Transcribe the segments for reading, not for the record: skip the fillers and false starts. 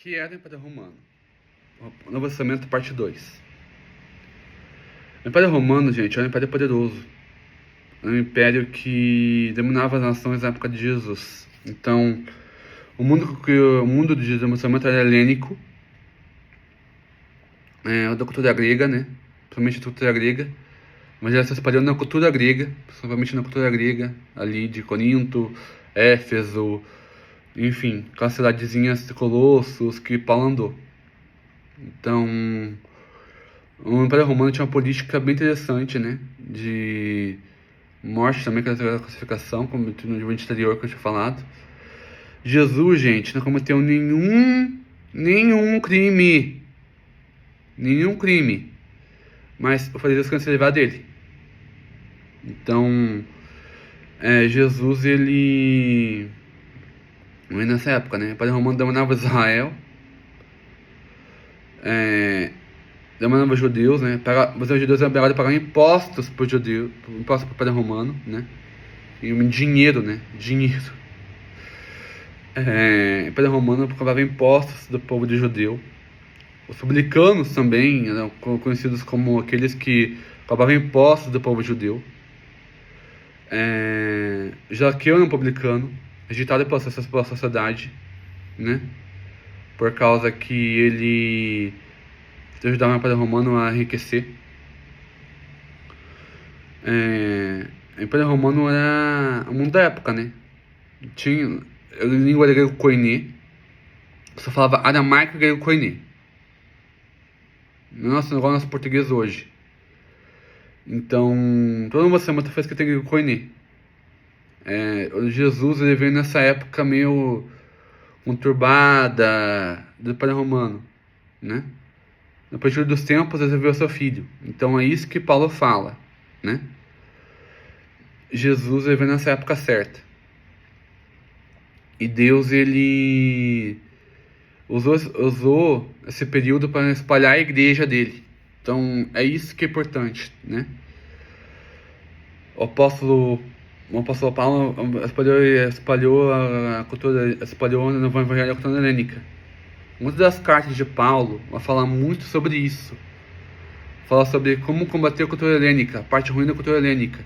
que era o Império Romano? O Novo Testamento, parte 2. O Império Romano, gente, era um império poderoso. Era um império que dominava as nações na época de Jesus. Então, o mundo de Jesus no Novo Testamento era helênico, da cultura grega, né? Principalmente da cultura grega. Mas ela se espalhou na cultura grega, principalmente na cultura grega, ali de Corinto, Éfeso, enfim, aquelas cidadezinhas de Colossos que Paulo andou. Então, o Império Romano tinha uma política bem interessante, né? De morte também, que era a classificação, como no vídeo anterior que eu tinha falado. Jesus, gente, não cometeu nenhum crime. Nenhum crime. Mas o fariseu queria se livrar dele. Então, Jesus, ele... nessa época, né? O Império Romano dominava Israel. Dominava os judeus, né? Os judeus eram obrigados a pagar impostos para os judeus, impostos para o Império Romano, né? E dinheiro, né? Dinheiro. O Império Romano cobrava impostos do povo de judeu. Os publicanos também eram conhecidos como aqueles que cobravam impostos do povo judeu. Zaqueu era um publicano, rejeitado pela sociedade, né? Por causa que ele ajudava o Império Romano a enriquecer. O Império Romano era o mundo da época, né? Tinha a língua grego koiné, só falava aramaico e grego koiné. Nossa, igual nosso português hoje. Então, toda uma semana faz que tem grego koiné. Jesus, ele veio nessa época meio conturbada do Império Romano, né? No partir dos tempos, ele veio seu filho. Então é isso que Paulo fala, né? Jesus, ele veio nessa época certa. E Deus, ele usou esse período para espalhar a igreja dele. Então é isso que é importante, né? O apóstolo Paulo espalhou a cultura, espalhou no evangelho a cultura helênica. Muitas das cartas de Paulo vão falar muito sobre isso. Fala sobre como combater a cultura helênica, a parte ruim da cultura helênica.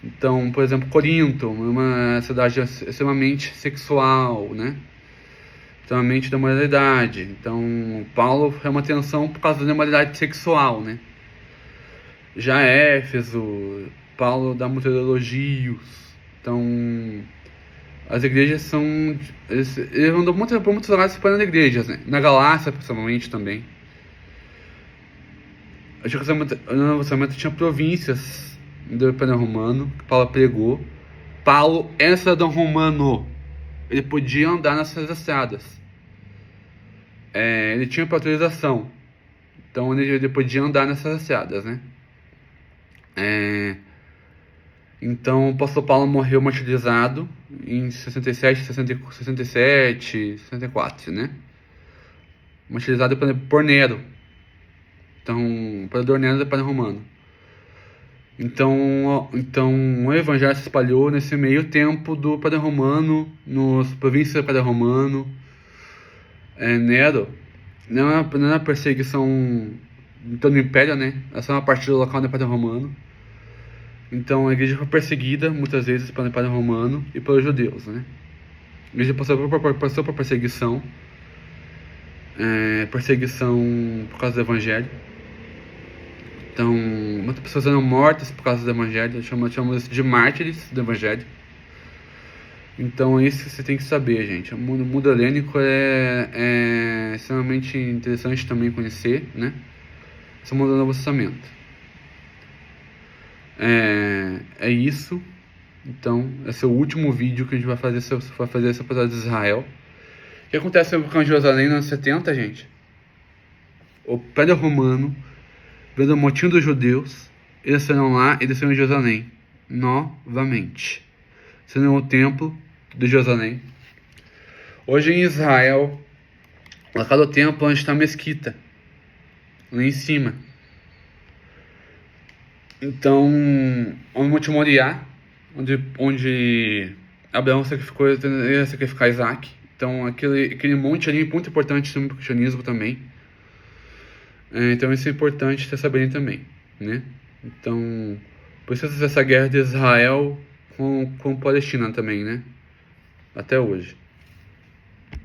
Então, por exemplo, Corinto, uma cidade extremamente sexual, né? Extremamente da moralidade. Então, Paulo chama atenção por causa da moralidade sexual, né? Já Éfeso, Paulo dá muitos elogios. Então, as igrejas são... Eles andam por muitos lugares separando igrejas, né? Na Galácia, principalmente, também. No Novo Testamento tinha províncias do Império Romano, que Paulo pregou. Paulo era cidadão romano. Ele podia andar nessas estradas. Ele tinha autorização. Então ele podia andar nessas estradas, né? Então o apóstolo Paulo morreu martirizado em 67, 64, né? Martirizado por Nero. Então, o imperador Nero do Império Romano. Então o evangelho se espalhou nesse meio tempo do Império Romano, nas províncias do Império Romano. Nero não é uma perseguição em todo o Império, né? É só uma parte do local do Império Romano. Então a igreja foi perseguida muitas vezes pelo Império Romano e pelos judeus, né? A igreja passou por perseguição, perseguição por causa do evangelho. Então, muitas pessoas eram mortas por causa do evangelho, chamamos isso de mártires do evangelho. Então é isso que você tem que saber, gente. O mundo helênico é extremamente interessante também conhecer, né? Esse é o mundo do Novo Testamento. É isso. Então, esse é o último vídeo que a gente vai fazer esse episódio de Israel. O que acontece com Jerusalém nos anos 70, gente? O Império Romano, vendo o motim dos judeus, eles serão lá e desceram em Jerusalém novamente. Serão o templo de Jerusalém. Hoje em Israel, lá cada templo onde está a mesquita, lá em cima. Então, o Monte Moriá, onde Abraão ia sacrificar Isaac, Então, aquele monte ali é muito importante no cristianismo também. Então, isso é importante vocês saberem também, né? Então, por isso essa guerra de Israel com Palestina também, né? Até hoje.